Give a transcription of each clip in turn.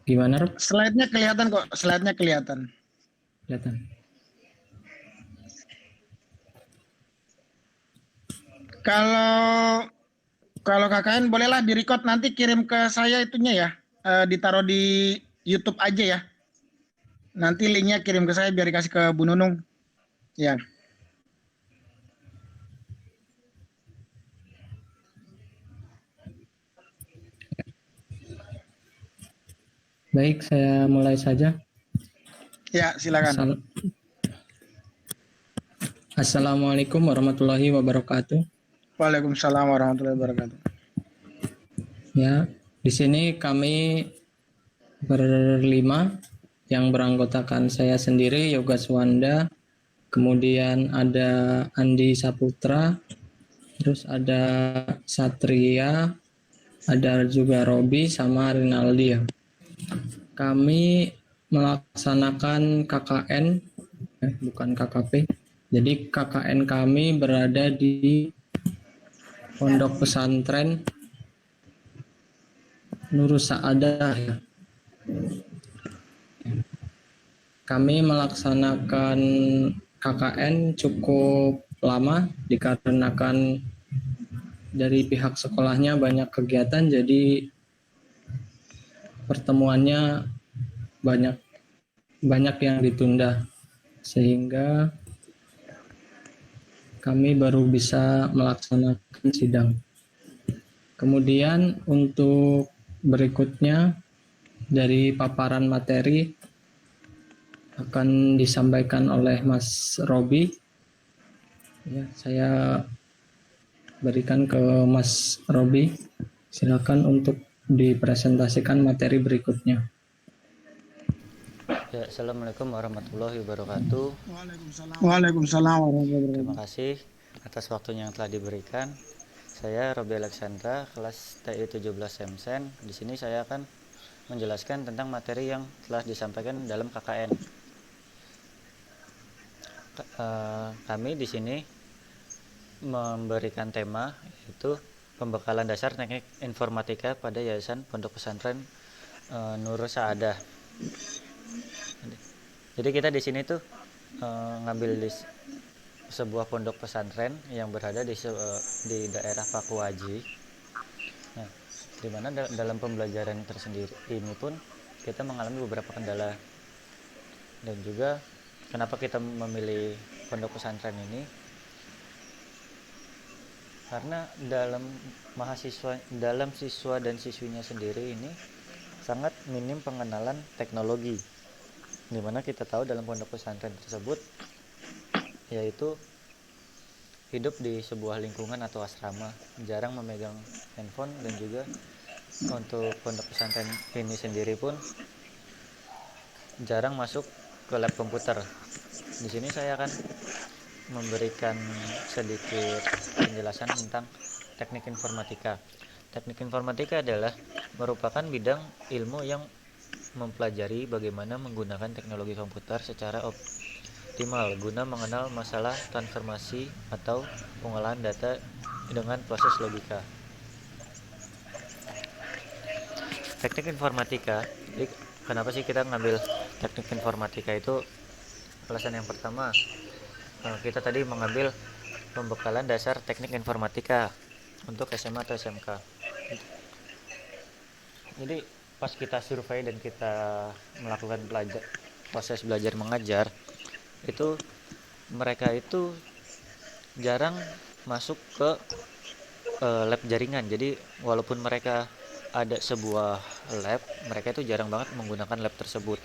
Gimana, Rob? Slide-nya kelihatan kok, slide-nya kelihatan. Kelihatan. Kalau kalau KKN bolehlah di-record, nanti kirim ke saya itunya ya. Ditaruh di YouTube aja ya. Nanti linknya kirim ke saya biar dikasih ke Bu Nunung. Ya. Baik, saya mulai saja. Ya, silakan. Assalamualaikum warahmatullahi wabarakatuh. Waalaikumsalam warahmatullahi wabarakatuh. Ya, di sini kami berlima yang beranggotakan saya sendiri, Yoga Swanda, kemudian ada Andi Saputra, terus ada Satria, ada juga Robi sama Rinaldi. Kami melaksanakan KKN, bukan KKP. Jadi KKN kami berada di Pondok Pesantren Nurus Saadah. Kami melaksanakan KKN cukup lama dikarenakan dari pihak sekolahnya banyak kegiatan, jadi pertemuannya banyak yang ditunda, sehingga kami baru bisa melaksanakan sidang. Kemudian untuk berikutnya dari paparan materi akan disampaikan oleh Mas Robi. Ya, saya berikan ke Mas Robi. Silakan untuk dipresentasikan materi berikutnya. Ya, Assalamualaikum warahmatullahi wabarakatuh. Waalaikumsalam warahmatullahi wabarakatuh. Terima kasih atas waktunya yang telah diberikan. Saya Robi Alexandra, kelas TI 17 Semsen. Di sini saya akan menjelaskan tentang materi yang telah disampaikan dalam KKN. Kami di sini memberikan tema, yaitu pembekalan dasar teknik informatika pada Yayasan Pondok Pesantren Nurus Saadah. Jadi kita di sini tuh ngambil di sebuah pondok pesantren yang berada di daerah Pakuaji. Nah, di mana dalam pembelajaran tersendiri ini pun kita mengalami beberapa kendala. Dan juga kenapa kita memilih pondok pesantren ini? Karena dalam siswa dan siswinya sendiri ini sangat minim pengenalan teknologi. Dimana kita tahu dalam pondok pesantren tersebut yaitu hidup di sebuah lingkungan atau asrama, jarang memegang handphone, dan juga untuk pondok pesantren ini sendiri pun jarang masuk ke lab komputer. Di sini saya akan memberikan sedikit penjelasan tentang teknik informatika. Teknik informatika adalah merupakan bidang ilmu yang mempelajari bagaimana menggunakan teknologi komputer secara optimal guna mengenal masalah transformasi atau pengolahan data dengan proses logika. Teknik informatika, jadi kenapa sih kita ngambil teknik informatika itu? Alasan yang pertama, kita tadi mengambil pembekalan dasar teknik informatika untuk SMA atau SMK. Jadi pas kita survei dan kita melakukan proses belajar mengajar, itu mereka itu jarang masuk ke lab jaringan. Jadi walaupun mereka ada sebuah lab, mereka itu jarang banget menggunakan lab tersebut.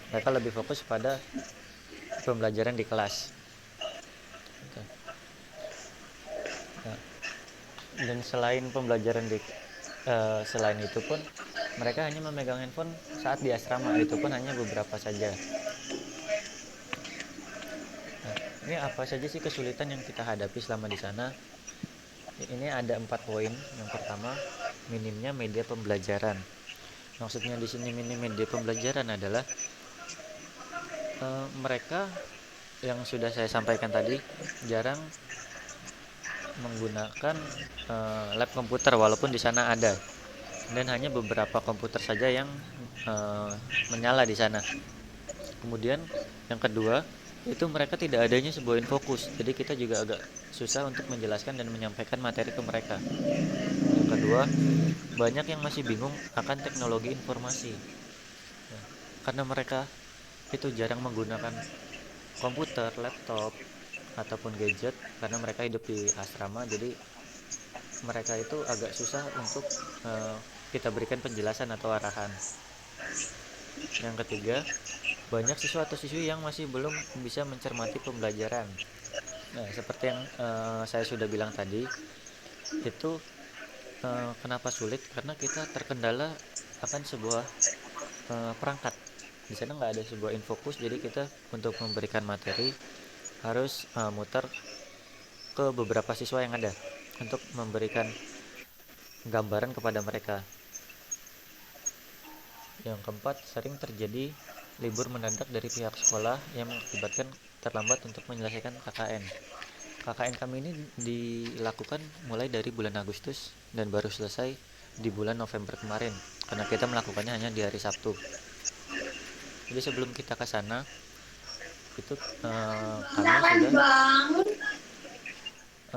Mereka lebih fokus pada pembelajaran di kelas. Dan selain pembelajaran selain itu pun mereka hanya memegang handphone saat di asrama, itu pun hanya beberapa saja. Nah, ini apa saja sih kesulitan yang kita hadapi selama di sana? Ini ada 4 poin. Yang pertama, minimnya media pembelajaran. Maksudnya di sini minim media pembelajaran adalah mereka yang sudah saya sampaikan tadi jarang menggunakan lab komputer walaupun di sana ada, dan hanya beberapa komputer saja yang menyala di sana. Kemudian yang kedua itu mereka tidak adanya sebuah infokus, jadi kita juga agak susah untuk menjelaskan dan menyampaikan materi ke mereka. Yang kedua, banyak yang masih bingung akan teknologi informasi. Ya, karena mereka itu jarang menggunakan komputer, laptop, ataupun gadget karena mereka hidup di asrama, jadi mereka itu agak susah untuk kita berikan penjelasan atau arahan. Yang ketiga, banyak siswa atau siswi yang masih belum bisa mencermati pembelajaran. Nah, seperti yang saya sudah bilang tadi, itu kenapa sulit? Karena kita terkendala akan sebuah perangkat. Di sana nggak ada sebuah infokus, jadi kita untuk memberikan materi harus muter ke beberapa siswa yang ada untuk memberikan gambaran kepada mereka. Yang keempat, sering terjadi libur mendadak dari pihak sekolah yang mengakibatkan terlambat untuk menyelesaikan KKN. KKN kami ini dilakukan mulai dari bulan Agustus dan baru selesai di bulan November kemarin, karena kita melakukannya hanya di hari Sabtu. Jadi sebelum kita ke sana, itu kami sudah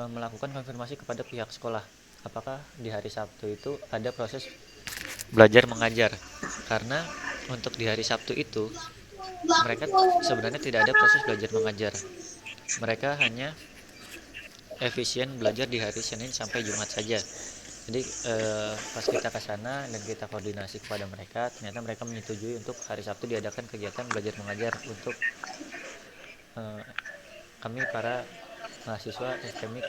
melakukan konfirmasi kepada pihak sekolah apakah di hari Sabtu itu ada proses belajar mengajar, karena untuk di hari Sabtu itu mereka sebenarnya tidak ada proses belajar mengajar, mereka hanya efisien belajar di hari Senin sampai Jumat saja. Jadi pas kita ke sana dan kita koordinasi kepada mereka, ternyata mereka menyetujui untuk hari Sabtu diadakan kegiatan belajar mengajar untuk eh, kami para mahasiswa STMIK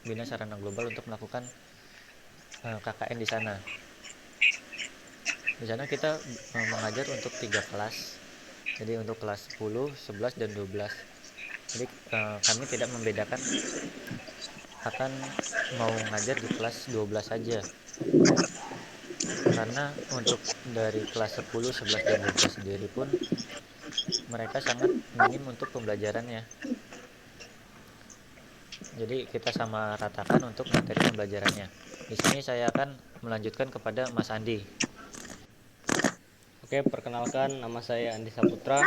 Bina Sarana Global untuk melakukan KKN di sana. Di sana kita mengajar untuk 3 kelas. Jadi untuk kelas 10, 11 dan 12. Jadi kami tidak membedakan akan mau mengajar di kelas 12 saja. Karena untuk dari kelas 10, 11 dan 12 sendiri pun mereka sangat minim untuk pembelajarannya. Jadi kita sama ratakan untuk materi pembelajarannya. Di sini saya akan melanjutkan kepada Mas Andi. Oke, perkenalkan nama saya Andi Saputra.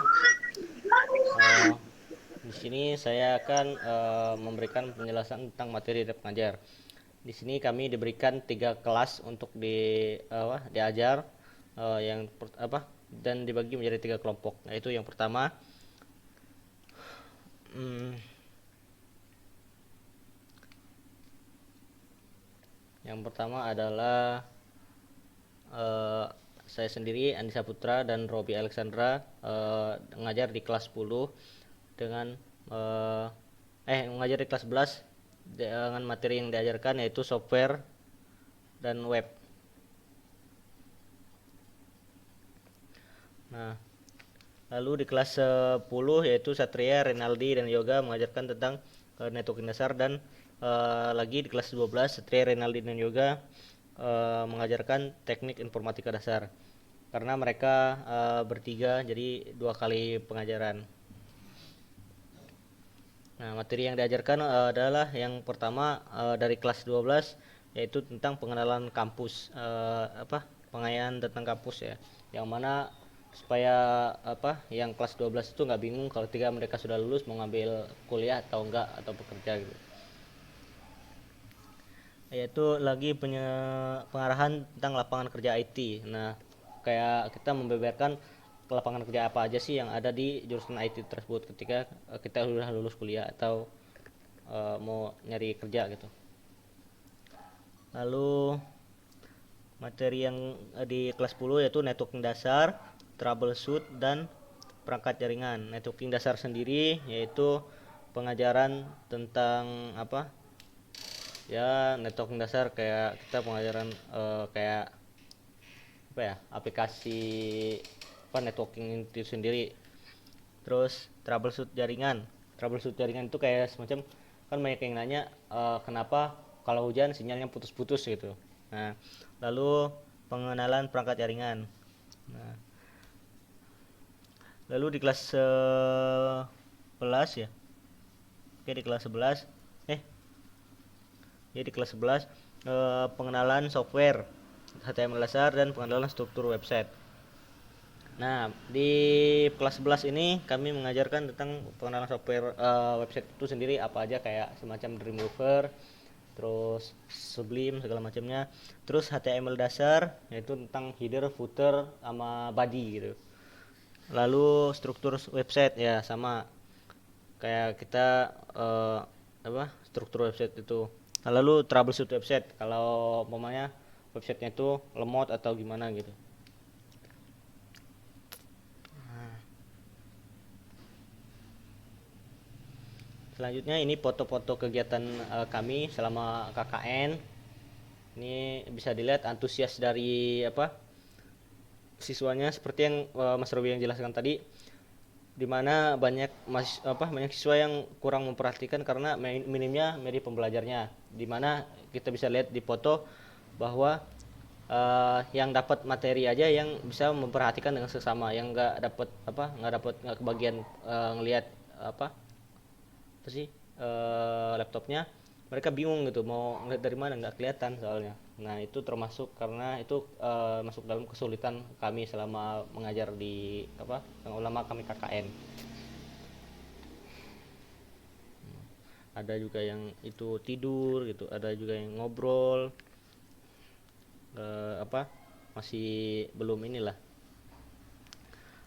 Di sini saya akan memberikan penjelasan tentang materi pengajar. Di sini kami diberikan 3 kelas untuk diajar dan dibagi menjadi 3 kelompok. Yaitu yang pertama adalah saya sendiri Andi Saputra dan Robi Alexandra mengajar di kelas 10 dengan mengajar di kelas 11 dengan materi yang diajarkan yaitu software dan web. Nah, lalu di kelas 10 yaitu Satria, Renaldi dan Yoga mengajarkan tentang networking dasar, dan lagi di kelas 12 Satria, Renaldi dan Yoga mengajarkan teknik informatika dasar. Karena mereka bertiga, jadi 2 kali pengajaran. Nah, materi yang diajarkan adalah yang pertama dari kelas 12 yaitu tentang pengenalan kampus, pengayaan tentang kampus ya. Yang mana supaya yang kelas 12 itu nggak bingung kalau ketika mereka sudah lulus mau ngambil kuliah atau enggak atau bekerja gitu. Yaitu lagi pengarahan tentang lapangan kerja IT. Nah, kayak kita membeberkan lapangan kerja apa aja sih yang ada di jurusan IT tersebut ketika kita sudah lulus kuliah atau mau nyari kerja gitu. Lalu materi yang di kelas 10 yaitu networking dasar, troubleshoot dan perangkat jaringan. Networking dasar sendiri yaitu pengajaran tentang networking dasar, kayak kita pengajaran aplikasi networking itu sendiri. Terus troubleshoot jaringan itu kayak semacam, kan banyak yang nanya kenapa kalau hujan sinyalnya putus-putus gitu. Nah, lalu pengenalan perangkat jaringan. Nah, lalu di kelas 11 ya. Oke, di kelas 11 di kelas 11 pengenalan software HTML dasar dan pengenalan struktur website. Nah, di kelas 11 ini kami mengajarkan tentang pengenalan software website itu sendiri apa aja, kayak semacam Dreamweaver, terus Sublime segala macamnya, terus HTML dasar yaitu tentang header, footer, sama body gitu. Lalu struktur website ya sama kayak kita struktur website itu. Nah, lalu troubleshoot website kalau umpamanya websitenya itu lemot atau gimana gitu. Selanjutnya ini foto-foto kegiatan kami selama KKN. Ini bisa dilihat antusias dari siswanya, seperti yang Mas Robi yang jelaskan tadi, di mana banyak siswa yang kurang memperhatikan karena minimnya media pembelajarnya. Di mana kita bisa lihat di foto bahwa yang dapat materi aja yang bisa memperhatikan dengan sesama, yang nggak kebagian ngelihat laptopnya, mereka bingung gitu mau ngeliat dari mana, nggak kelihatan soalnya. Nah, itu termasuk karena itu masuk dalam kesulitan kami selama mengajar di yang ulama kami KKN. Ada juga yang itu tidur gitu, ada juga yang ngobrol, masih belum inilah.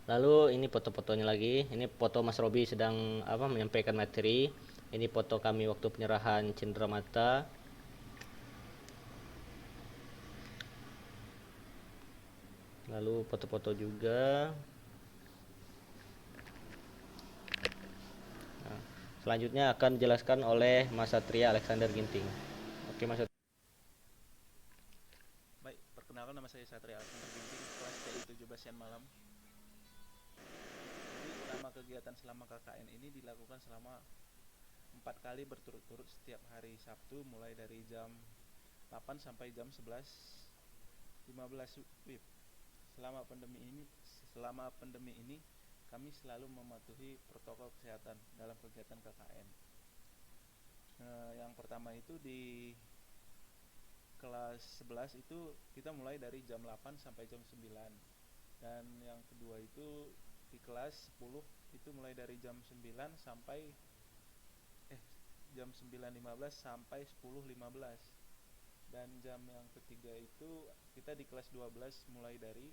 Lalu ini foto-fotonya lagi. Ini foto Mas Robi sedang menyampaikan materi. Ini foto kami waktu penyerahan cenderamata. Lalu foto-foto juga. Nah, selanjutnya akan dijelaskan oleh Mas Satria Alexander Ginting. Oke, Mas Satria. Baik, perkenalkan, nama saya Satria Alexander Ginting, kelas TI 17 Sian Malam. Jadi selama kegiatan selama KKN ini dilakukan selama 4 kali berturut-turut setiap hari Sabtu, mulai dari jam 8 sampai jam 11.15 WIB. Selama pandemi ini kami selalu mematuhi protokol kesehatan dalam kegiatan KKN. Yang pertama itu di kelas 11 itu kita mulai dari jam 8 sampai jam 9. Dan yang kedua itu di kelas 10 itu mulai dari jam 9 sampai jam 9.15 sampai 10.15. Dan jam yang ketiga itu kita di kelas 12 mulai dari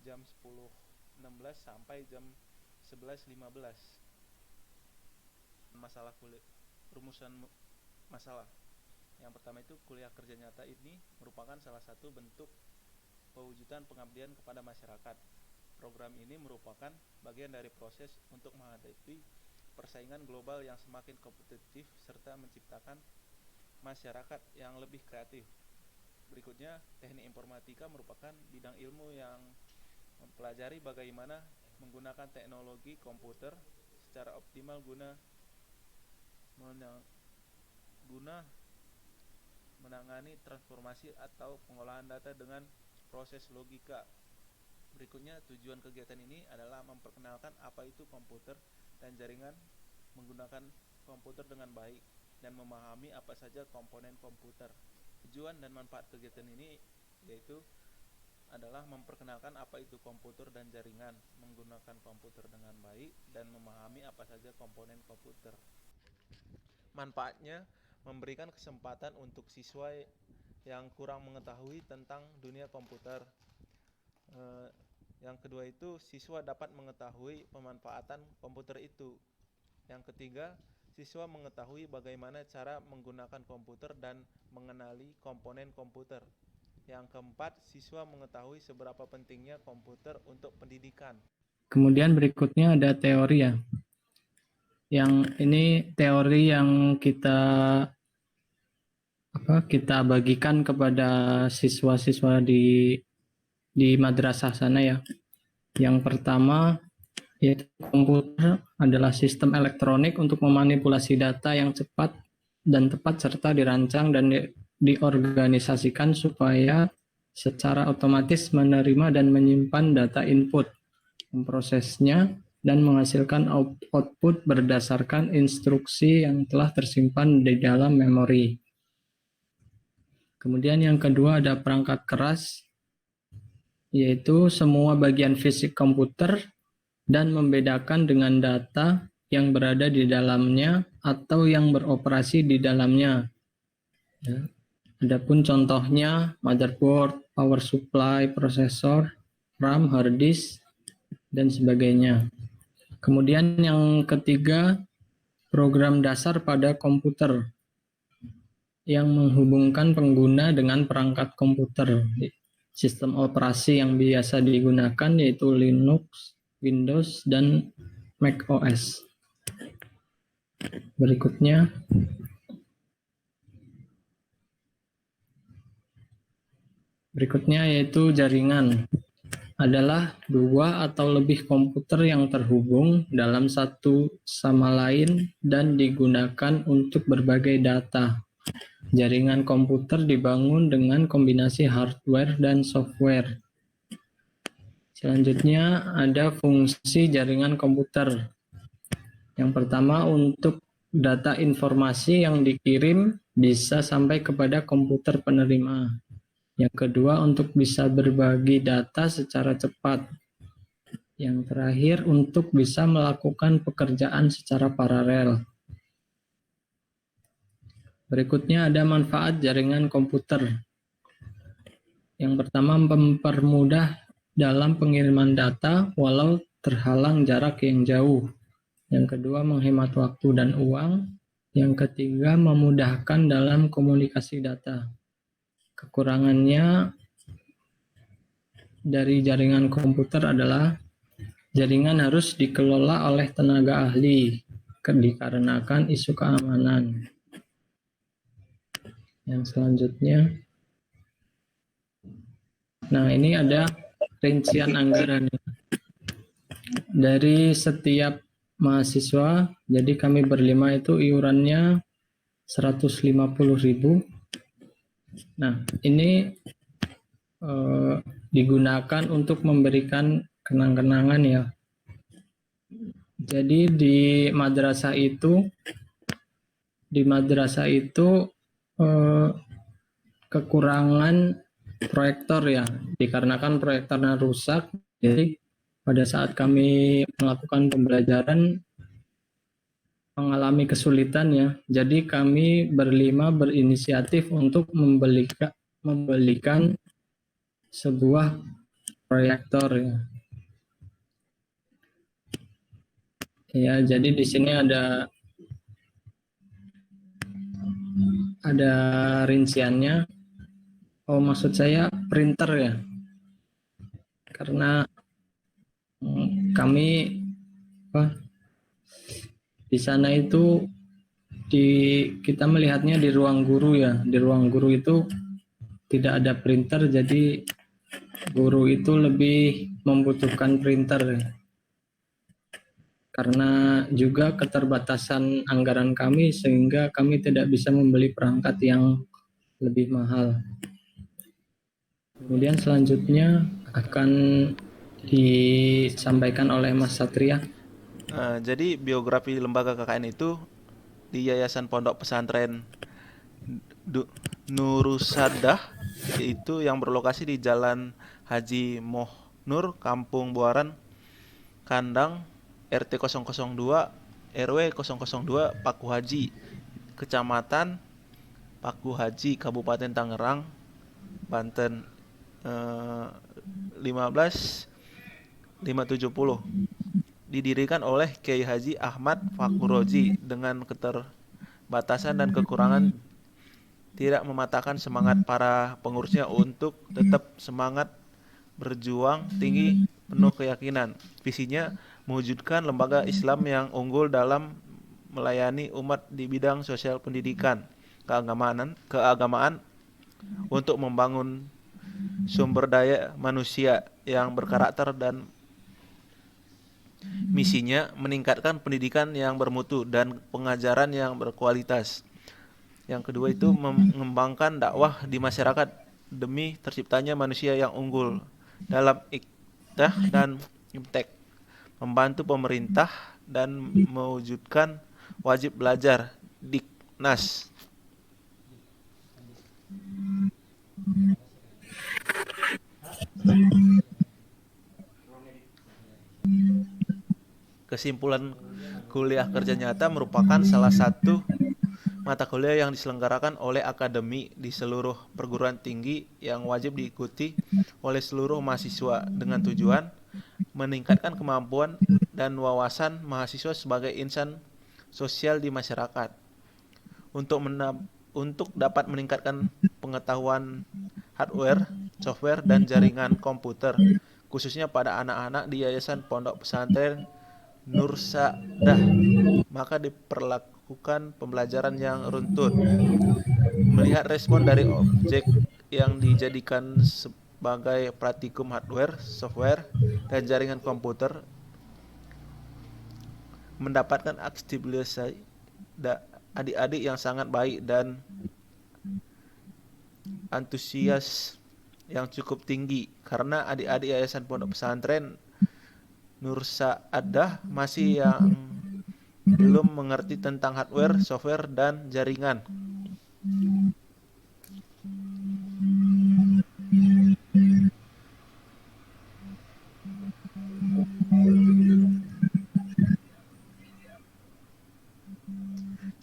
jam 10.16 sampai jam 11.15. Rumusan masalah. Yang pertama itu kuliah kerja nyata ini merupakan salah satu bentuk pewujudan pengabdian kepada masyarakat. Program ini merupakan bagian dari proses untuk menghadapi persaingan global yang semakin kompetitif serta menciptakan masyarakat yang lebih kreatif. Berikutnya, teknik informatika merupakan bidang ilmu yang mempelajari bagaimana menggunakan teknologi komputer secara optimal guna menangani transformasi atau pengolahan data dengan proses logika. Berikutnya, tujuan kegiatan ini adalah memperkenalkan apa itu komputer dan jaringan, menggunakan komputer dengan baik, dan memahami apa saja komponen komputer. Tujuan dan manfaat kegiatan ini yaitu adalah memperkenalkan apa itu komputer dan jaringan, menggunakan komputer dengan baik, dan memahami apa saja komponen komputer. Manfaatnya, memberikan kesempatan untuk siswa yang kurang mengetahui tentang dunia komputer. Yang kedua itu, siswa dapat mengetahui pemanfaatan komputer itu. Yang ketiga, siswa mengetahui bagaimana cara menggunakan komputer dan mengenali komponen komputer. Yang keempat, siswa mengetahui seberapa pentingnya komputer untuk pendidikan. Kemudian berikutnya ada teori ya. Yang ini teori yang kita bagikan kepada siswa-siswa di madrasah sana ya. Yang pertama, yaitu komputer adalah sistem elektronik untuk memanipulasi data yang cepat dan tepat serta dirancang dan diorganisasikan supaya secara otomatis menerima dan menyimpan data input, memprosesnya, dan menghasilkan output berdasarkan instruksi yang telah tersimpan di dalam memori. Kemudian yang kedua ada perangkat keras. yaitu semua bagian fisik komputer dan membedakan dengan data yang berada di dalamnya atau yang beroperasi di dalamnya. Ya. Adapun contohnya motherboard, power supply, prosesor, RAM, hard disk, dan sebagainya. Kemudian yang ketiga, program dasar pada komputer yang menghubungkan pengguna dengan perangkat komputer. Sistem operasi yang biasa digunakan yaitu Linux, Windows, dan Mac OS. Berikutnya, yaitu jaringan. Adalah dua atau lebih komputer yang terhubung dalam satu sama lain dan digunakan untuk berbagai data. Jaringan komputer dibangun dengan kombinasi hardware dan software. Selanjutnya ada fungsi jaringan komputer. Yang pertama, untuk data informasi yang dikirim bisa sampai kepada komputer penerima. Yang kedua, untuk bisa berbagi data secara cepat. Yang terakhir, untuk bisa melakukan pekerjaan secara paralel. Berikutnya ada manfaat jaringan komputer. Yang pertama, mempermudah dalam pengiriman data walau terhalang jarak yang jauh. Yang kedua, menghemat waktu dan uang. Yang ketiga, memudahkan dalam komunikasi data. Kekurangannya dari jaringan komputer adalah jaringan harus dikelola oleh tenaga ahli dikarenakan isu keamanan. Yang selanjutnya, nah ini ada rincian anggaran dari setiap mahasiswa. Jadi kami berlima itu iurannya 150.000. Nah, ini digunakan untuk memberikan kenang-kenangan ya. Jadi di madrasah itu kekurangan proyektor ya, dikarenakan proyektornya rusak. Jadi pada saat kami melakukan pembelajaran mengalami kesulitan ya. Jadi kami berlima berinisiatif untuk membelikan sebuah proyektor ya. Ya, jadi di sini ada rinciannya. Oh, maksud saya printer ya. Karena kami di sana itu kita melihatnya di ruang guru ya. Di ruang guru itu tidak ada printer, jadi guru itu lebih membutuhkan printer ya. Karena juga keterbatasan anggaran kami sehingga kami tidak bisa membeli perangkat yang lebih mahal. Kemudian selanjutnya akan disampaikan oleh Mas Satria. Jadi biografi lembaga KKN itu di Yayasan Pondok Pesantren Nurusadah, yaitu yang berlokasi di Jalan Haji Moh Nur, Kampung Buaran, Kandang, RT 002, RW 002, Paku Haji, Kecamatan Paku Haji, Kabupaten Tangerang, Banten 15570. Didirikan oleh Kiai Haji Ahmad Fakuroji. Dengan keterbatasan dan kekurangan tidak mematahkan semangat para pengurusnya untuk tetap semangat berjuang tinggi, penuh keyakinan. Visinya mewujudkan lembaga Islam yang unggul dalam melayani umat di bidang sosial, pendidikan, keagamaan untuk membangun sumber daya manusia yang berkarakter, dan misinya meningkatkan pendidikan yang bermutu dan pengajaran yang berkualitas. Yang kedua itu mengembangkan dakwah di masyarakat demi terciptanya manusia yang unggul dalam iktidal dan imtek, membantu pemerintah dan mewujudkan wajib belajar Diknas. Kesimpulan kuliah kerja nyata merupakan salah satu mata kuliah yang diselenggarakan oleh akademi di seluruh perguruan tinggi yang wajib diikuti oleh seluruh mahasiswa dengan tujuan meningkatkan kemampuan dan wawasan mahasiswa sebagai insan sosial di masyarakat. Untuk dapat meningkatkan pengetahuan hardware, software, dan jaringan komputer, khususnya pada anak-anak di Yayasan Pondok Pesantren Nur Sa'dah, maka diperlakukan pembelajaran yang runtun. Melihat respon dari objek yang dijadikan sebagai praktikum hardware, software, dan jaringan komputer, mendapatkan aktivitas adik-adik yang sangat baik dan antusias yang cukup tinggi, karena adik-adik Yayasan Pondok Pesantren Nur Sa'dah masih yang belum mengerti tentang hardware, software, dan jaringan.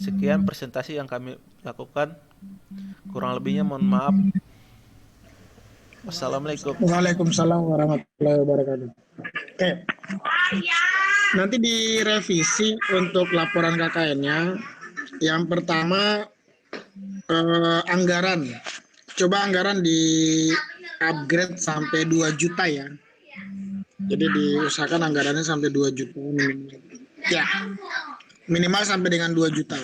Sekian presentasi yang kami lakukan. Kurang lebihnya mohon maaf. Wassalamualaikum. Waalaikumsalam warahmatullahi wabarakatuh. Oke. Nanti direvisi untuk laporan KKN-nya. Yang pertama anggaran. Coba anggaran di upgrade sampai 2 juta ya. Jadi diusahakan anggarannya sampai 2 juta minimal. Ya. Minimal sampai dengan 2 juta.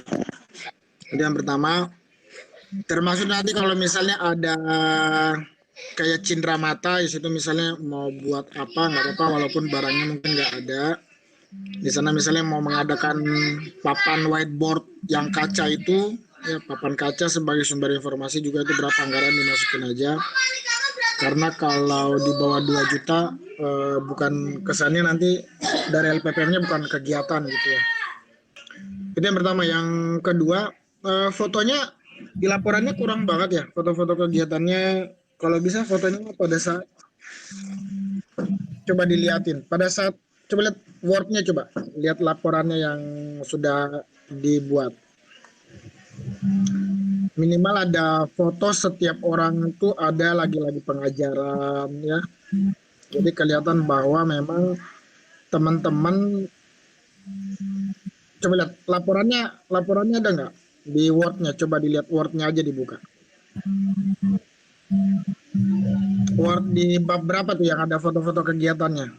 Jadi yang pertama, termasuk nanti kalau misalnya ada kayak cindera mata di situ, misalnya mau buat apa nggak apa-apa walaupun barangnya mungkin nggak ada. Di sana misalnya mau mengadakan papan whiteboard yang kaca itu, ya papan kaca sebagai sumber informasi juga, itu berapa anggaran dimasukin aja. Karena kalau di bawah 2 juta bukan kesannya nanti dari LPPM-nya bukan kegiatan gitu ya. Itu yang pertama. Yang kedua, fotonya di laporannya kurang banget ya, foto-foto kegiatannya. Kalau bisa fotonya pada saat, coba dilihatin pada saat, coba lihat Word-nya, coba lihat laporannya yang sudah dibuat. Minimal ada foto setiap orang itu, ada lagi-lagi pengajaran ya. Jadi kelihatan bahwa memang teman-teman, coba lihat laporannya ada nggak di Word-nya, coba dilihat Word-nya aja, dibuka. Word di bab berapa tuh yang ada foto-foto kegiatannya?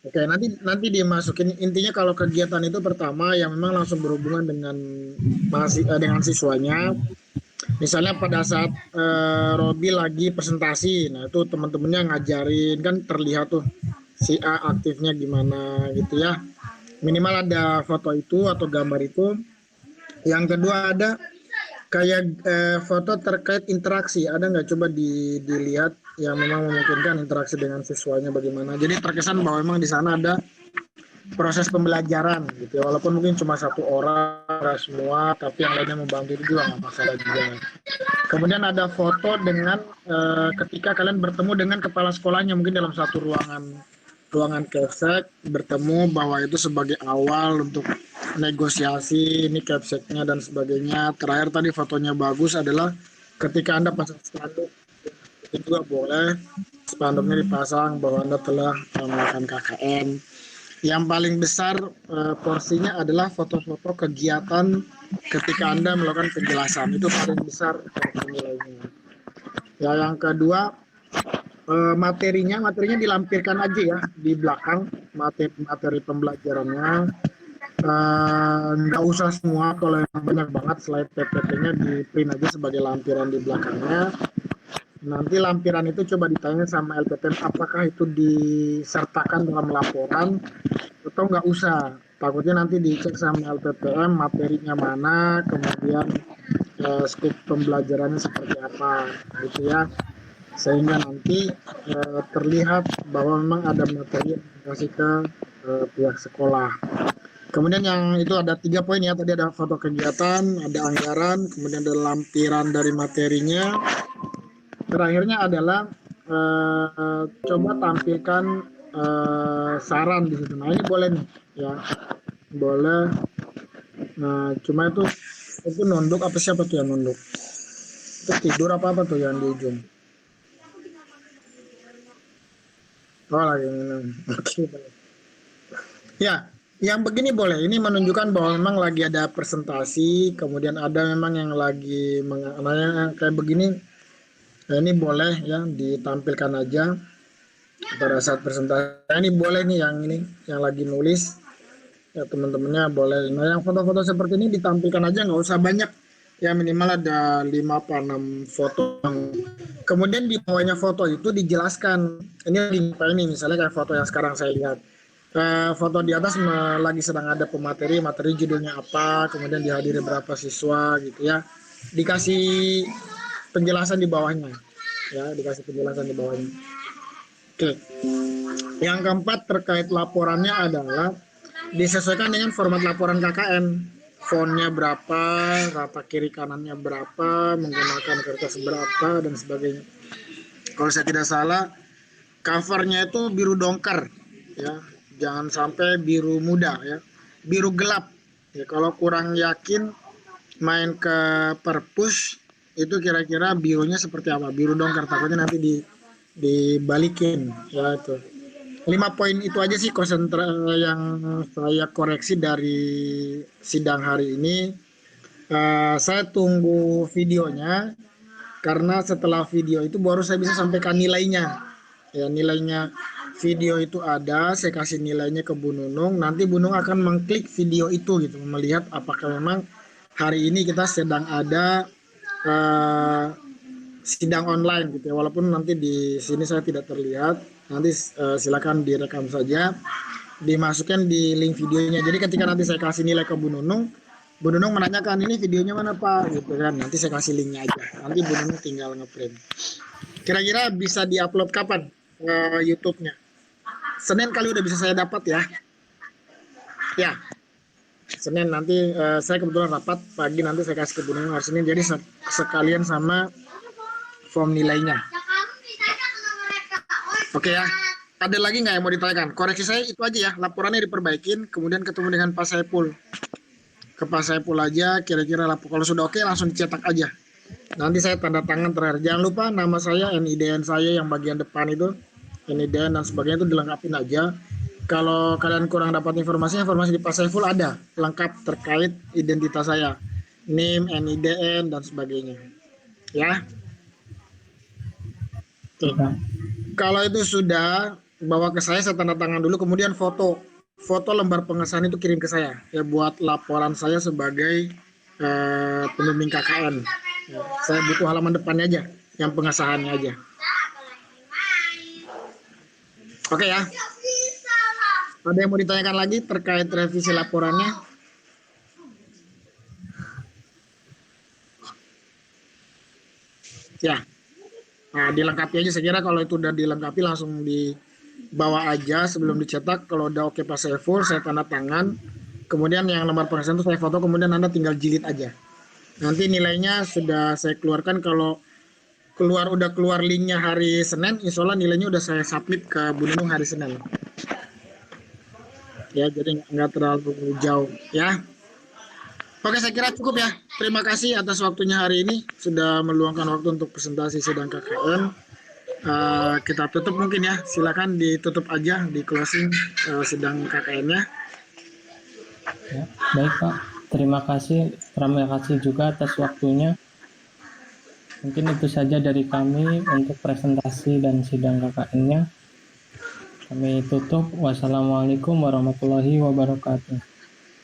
Oke, nanti dimasukin. Intinya kalau kegiatan itu pertama yang memang langsung berhubungan dengan dengan siswanya. Misalnya pada saat Robi lagi presentasi, nah itu teman-temannya ngajarin, kan terlihat tuh si A aktifnya gimana gitu ya. Minimal ada foto itu atau gambar itu. Yang kedua ada kayak foto terkait interaksi, ada nggak, coba dilihat yang memang memungkinkan interaksi dengan siswanya bagaimana. Jadi terkesan bahwa memang di sana ada proses pembelajaran gitu ya, walaupun mungkin cuma satu orang semua, tapi yang lainnya membantu, itu juga nggak masalah juga. Kemudian ada foto dengan ketika kalian bertemu dengan kepala sekolahnya, mungkin dalam satu ruangan kepsek, bertemu, bahwa itu sebagai awal untuk negosiasi ini kepseknya dan sebagainya. Terakhir tadi fotonya bagus adalah ketika Anda pasang spanduk, itu juga boleh spanduknya dipasang bahwa Anda telah melakukan KKN. Yang paling besar porsinya adalah foto-foto kegiatan ketika Anda melakukan penjelasan, itu paling besar nilainya. Ya, yang kedua, materinya dilampirkan aja ya di belakang, materi pembelajarannya. Nggak usah semua, kalau yang banyak banget slide PPT-nya di print aja sebagai lampiran di belakangnya. Nanti lampiran itu coba ditanya sama LPPM apakah itu disertakan dalam laporan atau nggak usah. Takutnya nanti dicek sama LPPM materinya mana, kemudian skop pembelajarannya seperti apa gitu ya, sehingga nanti terlihat bahwa memang ada materi yang dikasih ke pihak sekolah. Kemudian yang itu ada 3 poin ya, tadi ada foto kegiatan, ada anggaran, kemudian ada lampiran dari materinya, Terakhirnya adalah coba tampilkan saran di situ. Nah ini boleh nih ya, boleh. Nah cuma itu nunduk apa siapa tuh yang nunduk? Itu tidur apa tuh yang di ujung? Oh lagi minum. Oke. Baik. Ya, yang begini boleh. Ini menunjukkan bahwa memang lagi ada presentasi, kemudian ada memang yang lagi nah, kayak begini. Nah, ini boleh ya ditampilkan aja pada saat presentasi. Nah, ini boleh nih yang ini yang lagi nulis ya teman-temannya boleh. Nah, yang foto-foto seperti ini ditampilkan aja, nggak usah banyak. Ya minimal ada 5 apa 6 foto. Kemudian di bawahnya foto itu dijelaskan. Ini ini misalnya kayak foto yang sekarang saya lihat. Foto di atas lagi sedang ada materi judulnya apa, kemudian dihadiri berapa siswa gitu ya. Dikasih penjelasan di bawahnya. Ya, dikasih penjelasan di bawahnya. Oke. Yang keempat terkait laporannya adalah disesuaikan dengan format laporan KKN. Fontnya berapa, rata kiri kanannya berapa, menggunakan kertas berapa dan sebagainya. Kalau saya tidak salah, covernya itu biru dongker, ya, jangan sampai biru muda, ya, biru gelap. Ya, kalau kurang yakin main ke perpus itu kira-kira birunya seperti apa? Biru dongker, takutnya nanti dibalikin, ya itu. 5 poin itu aja sih yang saya koreksi dari sidang hari ini. Saya tunggu videonya karena setelah video itu baru saya bisa sampaikan nilainya. Ya, nilainya video itu ada, saya kasih nilainya ke Bu Nunung. Nanti Bu Nunung akan mengklik video itu gitu, melihat apakah memang hari ini kita sedang ada uh, sidang online gitu ya. Walaupun nanti di sini saya tidak terlihat, nanti silakan direkam saja, dimasukkan di link videonya. Jadi ketika nanti saya kasih nilai ke Bu Nunung menanyakan ini videonya mana Pak, gitu kan. Nanti saya kasih linknya aja. Nanti Bu Nunung tinggal ngeprint. Kira-kira bisa diupload kapan YouTube-nya? Senin kali udah bisa saya dapat ya. Ya, Senin nanti saya kebetulan rapat pagi, nanti saya kasih ke Bu Nunung hari Senin. Jadi sekalian sama form nilainya. Oke ya. Ada lagi nggak yang mau ditanyakan? Koreksi saya itu aja ya. Laporannya diperbaikin, kemudian ketemu dengan Pak Saipul. Ke Pak Saipul aja, kira-kira kalau sudah oke langsung dicetak aja. Nanti saya tanda tangan terakhir. Jangan lupa nama saya, NIDN saya yang bagian depan itu, NIDN dan sebagainya itu dilengkapin aja. Kalau kalian kurang dapat informasi di Pak Saiful ada lengkap terkait identitas saya, NIM, NIDN dan sebagainya. Ya. Oke. Kalau itu sudah, bawa ke saya tanda tangan dulu, kemudian foto lembar pengesahan itu kirim ke saya ya buat laporan saya sebagai pembimbing KKN. Ya, saya butuh halaman depannya aja, yang pengesahannya aja. Oke ya. Ada yang mau ditanyakan lagi terkait revisi laporannya? Ya. Nah, dilengkapi aja. Saya kira kalau itu udah dilengkapi langsung dibawa aja sebelum dicetak. Kalau udah oke Pak Saiful, saya tanda tangan. Kemudian yang nomor pengesahan itu saya foto, kemudian Anda tinggal jilid aja. Nanti nilainya sudah saya keluarkan. Kalau udah keluar linknya hari Senin, insya Allah nilainya udah saya submit ke Bu Nunung hari Senin. Ya, jadi nggak terlalu jauh ya. Oke, saya kira cukup ya. Terima kasih atas waktunya hari ini. Sudah meluangkan waktu untuk presentasi sidang KKN. Kita tutup mungkin ya. Silakan ditutup aja, di closing sidang KKN-nya. Ya, baik Pak. Terima kasih juga atas waktunya. Mungkin itu saja dari kami untuk presentasi dan sidang KKN-nya. Kami tutup. Wassalamualaikum warahmatullahi wabarakatuh.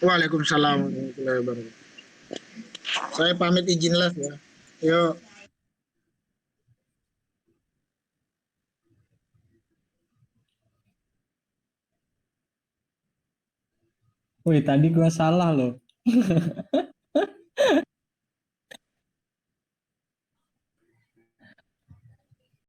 Waalaikumsalam warahmatullahi wabarakatuh. Saya pamit izin live ya. Yuk. Wih, tadi gua salah loh.